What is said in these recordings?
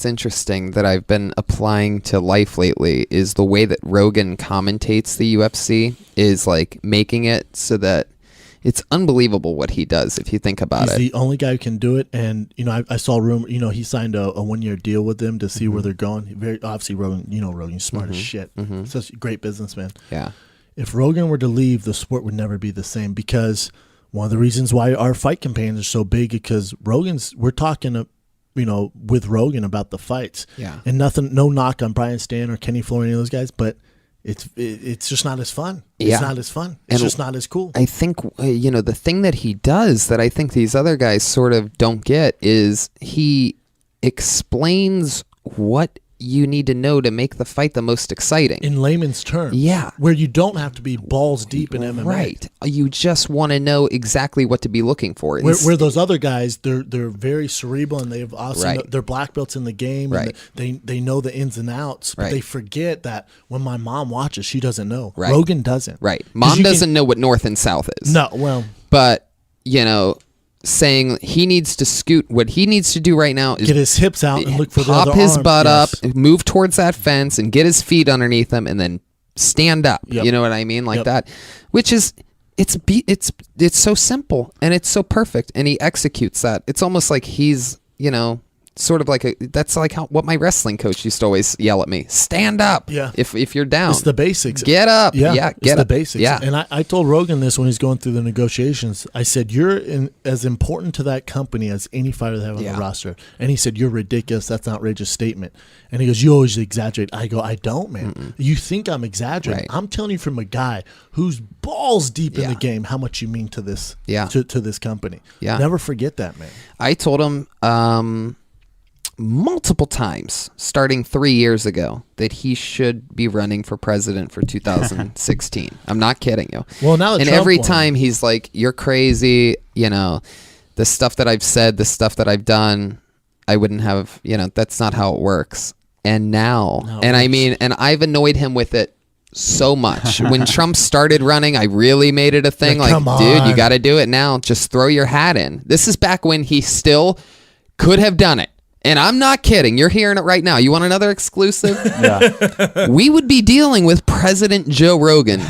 that's interesting that I've been applying to life lately is the way that Rogan commentates the UFC is like making it so that it's unbelievable what he does if you think about it. He's the only guy who can do it, and I saw a rumor. He signed a 1-year deal with them to see where they're going. Very obviously, Rogan. Rogan's smart as shit. Such a great businessman. Yeah. If Rogan were to leave, the sport would never be the same, because one of the reasons why our fight campaigns are so big, because we're talking with Rogan about the fights. Yeah. And no knock on Brian Stan or Kenny Floor or any of those guys, but it's just not as fun. It's not as fun. It's just not as cool. I think, the thing that he does that I think these other guys sort of don't get is he explains what you need to know to make the fight the most exciting. In layman's terms. Yeah. Where you don't have to be balls deep in MMA. Right. You just want to know exactly what to be looking for. Where those other guys, they're very cerebral, and they've also Right. they're black belts in the game. Right. And they know the ins and outs, but Right. they forget that when my mom watches, she doesn't know. Right. Rogan doesn't. Right. Mom doesn't know what north and south is. No, well. But, saying he needs to scoot. What he needs to do right now is get his hips out and look for the pop other his arm. butt Yes. up, move towards that fence, and get his feet underneath him, and then stand up. Yep. You know what I mean, like Yep. that. Which is it's so simple and it's so perfect, and he executes that. It's almost like he's sort of like that's like what my wrestling coach used to always yell at me: stand up. Yeah. If you're down, It's the basics. get up. Yeah, Get it's up. the basics. Yeah. And I told Rogan this when he's going through the negotiations. I said, you're as important to that company as any fighter they have on the roster. And he said, you're ridiculous. That's an outrageous statement. And he goes, you always exaggerate. I go, I don't, man. Mm-mm. You think I'm exaggerating. Right. I'm telling you from a guy who's balls deep in the game how much you mean to this to this company. Yeah. Never forget that, man. I told him multiple times starting 3 years ago that he should be running for president for 2016. I'm not kidding you. Well, now and Trump every won. time he's like, you're crazy, the stuff that I've said, the stuff that I've done, I wouldn't have, that's not how it works. And now, and I mean, and I've annoyed him with it so much. When Trump started running, I really made it a thing. Like, dude, you got to do it now. Just throw your hat in. This is back when he still could have done it. And I'm not kidding. You're hearing it right now. You want another exclusive? Yeah. We would be dealing with President Joe Rogan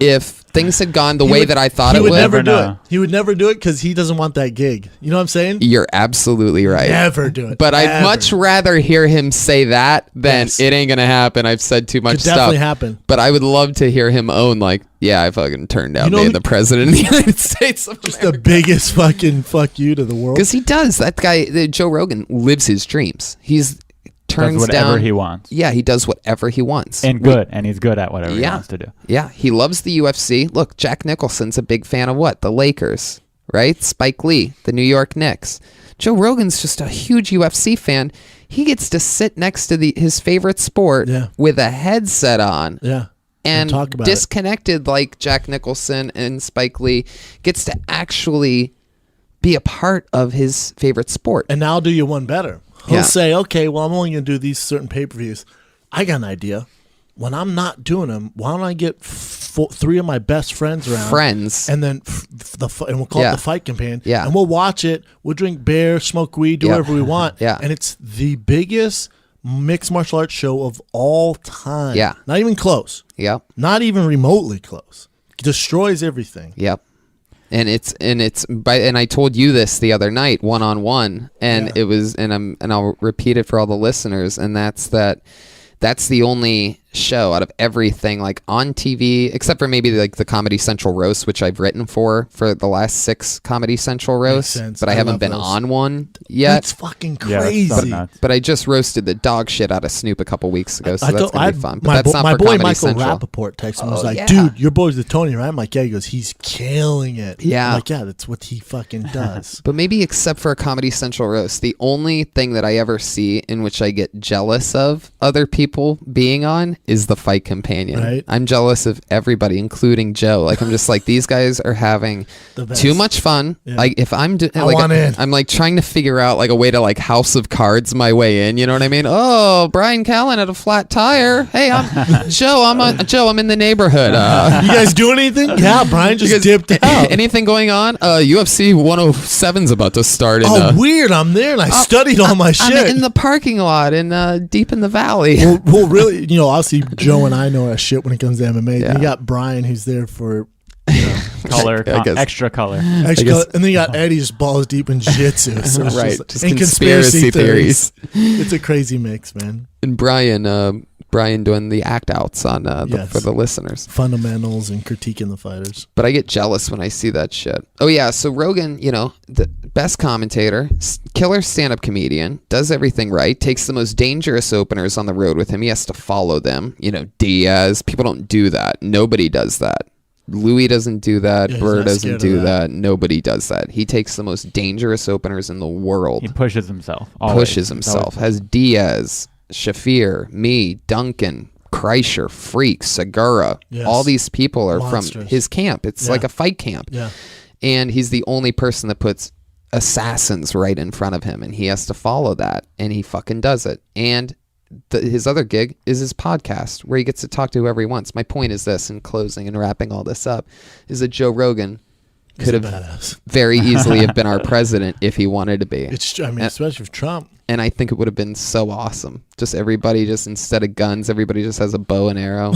if things had gone the way that I thought it would. He would never do know. it. He would never do it because he doesn't want that gig. You know what I'm saying? You're absolutely right. Never do it. But I'd Ever. much rather hear him say that than it ain't going to happen. I've said too much Could stuff. definitely happen. But I would love to hear him own, like, yeah, I fucking turned down being the president of the United States of Just the biggest fucking fuck you to the world. Because he does. That guy, Joe Rogan, lives his dreams. Turns does whatever down, he wants. Yeah, he does whatever he wants. And he's good at whatever he wants to do. Yeah, he loves the UFC. Look, Jack Nicholson's a big fan of what? The Lakers, right? Spike Lee, the New York Knicks. Joe Rogan's just a huge UFC fan. He gets to sit next to his favorite sport with a headset on. Yeah. And talk about disconnected like Jack Nicholson and Spike Lee, gets to actually be a part of his favorite sport. And now I'll do you one better. He'll say, okay, well, I'm only going to do these certain pay-per-views. I got an idea. When I'm not doing them, why don't I get 3 of my best friends around? And then and we'll call it the fight campaign. Yeah. And we'll watch it. We'll drink beer, smoke weed, do whatever we want. Yeah. And it's the biggest mixed martial arts show of all time. Yeah. Not even close. Yep. Not even remotely close. Destroys everything. Yep. And I told you this the other night, one-on-one, and it was, and I'll repeat it for all the listeners, and that's the only show out of everything like on TV, except for maybe like the Comedy Central roast, which I've written for the last 6 Comedy Central roasts, but I haven't been on one yet. It's fucking crazy. But I just roasted the dog shit out of Snoop a couple weeks ago, so that's gonna be fun. But My that's not my for boy Comedy Michael Central. Rappaport texted me and was like, dude, your boy's with Tony, right? I'm like, yeah. He goes, he's killing it. Yeah. I'm like, yeah, that's what he fucking does. But maybe except for a Comedy Central roast, the only thing that I ever see in which I get jealous of other people being on is the fight companion. Right. I'm jealous of everybody, including Joe. Like, I'm just like, these guys are having too much fun. Yeah. Like, if I'm I'm like trying to figure out like a way to like House of Cards my way in. You know what I mean? Oh, Brian Callen had a flat tire. Hey, I'm Joe. I'm in the neighborhood. You guys doing anything? Yeah, Brian just dipped out. Anything going on? UFC 107's about to start. Weird. I'm there and I studied all my shit. I'm in the parking lot and deep in the valley. Well, really, obviously Joe and I know our shit when it comes to MMA. Yeah. You got Brian who's there for color, extra color. And then you got Eddie just balls deep in jiu-jitsu. So right. Just conspiracy theories. It's a crazy mix, man. And Brian doing the act outs on for the listeners. Fundamentals and critiquing the fighters. But I get jealous when I see that shit. Oh yeah, so Rogan, the best commentator, killer stand-up comedian, does everything right, takes the most dangerous openers on the road with him. He has to follow them. Diaz, people don't do that. Nobody does that. Louis doesn't do that. Burr doesn't do that. Nobody does that. He takes the most dangerous openers in the world. He pushes himself. Has Diaz, Shafir, me, Duncan, Kreischer, Freak, Segura. Yes. All these people are monsters from his camp. It's like a fight camp. Yeah. And he's the only person that puts assassins right in front of him, and he has to follow that, and he fucking does it. And his other gig is his podcast, where he gets to talk to whoever he wants. My point is this, in closing and wrapping all this up, is that Joe Rogan could have very easily have been our president if he wanted to be. Especially with Trump. And I think it would have been so awesome. Just everybody, instead of guns, everybody just has a bow and arrow.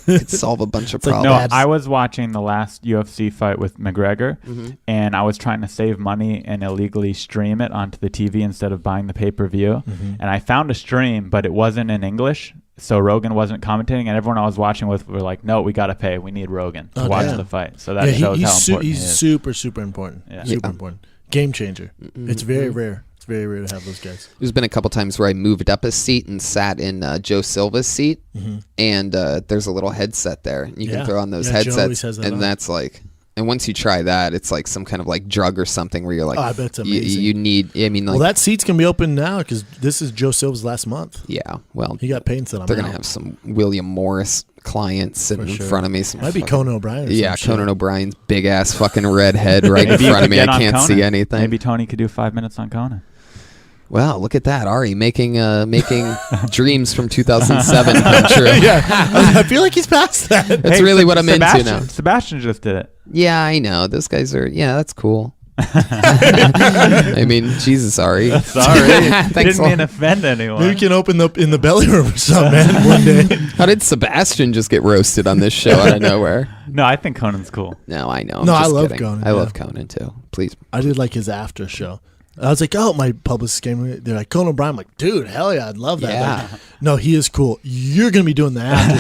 It'd solve a bunch of problems. I was watching the last UFC fight with McGregor, and I was trying to save money and illegally stream it onto the TV instead of buying the pay-per-view. And I found a stream, but it wasn't in English. So Rogan wasn't commentating, and everyone I was watching with were like, "No, we got to pay. We need Rogan to watch the fight." So that shows how important he is. He's super, super important. Yeah. Super important. Game changer. It's very rare. It's very rare to have those guys. There's been a couple times where I moved up a seat and sat in Joe Silva's seat, and there's a little headset there. You can throw on those headsets, and that's like. And once you try that, it's like some kind of like drug or something where you're like, I bet it's amazing. You need, that seat's going to be open now because this is Joe Silva's last month. Yeah, well. He got paid and said, they're going to have some William Morris clients sitting in front of me. Might be Conan O'Brien or some shit. Conan O'Brien's big ass fucking red head right in front of me. I can't see anything. Maybe Tony could do 5 minutes on Conan. Wow, look at that, Ari making dreams from 2007 come true. Yeah, I feel like he's past that. That's really what I'm into now. Sebastian just did it. Yeah, I know. Those guys are. Yeah, that's cool. I mean, Jesus, Ari. Sorry, didn't mean to offend anyone. Maybe we can open up in the belly room or something, man. One day. How did Sebastian just get roasted on this show out of nowhere? No, I think Conan's cool. No, I know. I love Conan. I love Conan too. Please. I did like his after show. I was like, my publicist came. They're like, Conan O'Brien. I'm like, dude, hell yeah, I'd love that. Yeah. Like, no, he is cool. You're going to be doing the after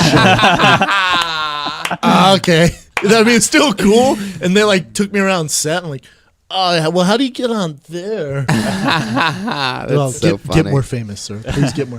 show. Okay. I mean, it's still cool. And they like took me around set. I'm like, well, how do you get on there? That's so funny. Get more famous, sir. Please get more famous.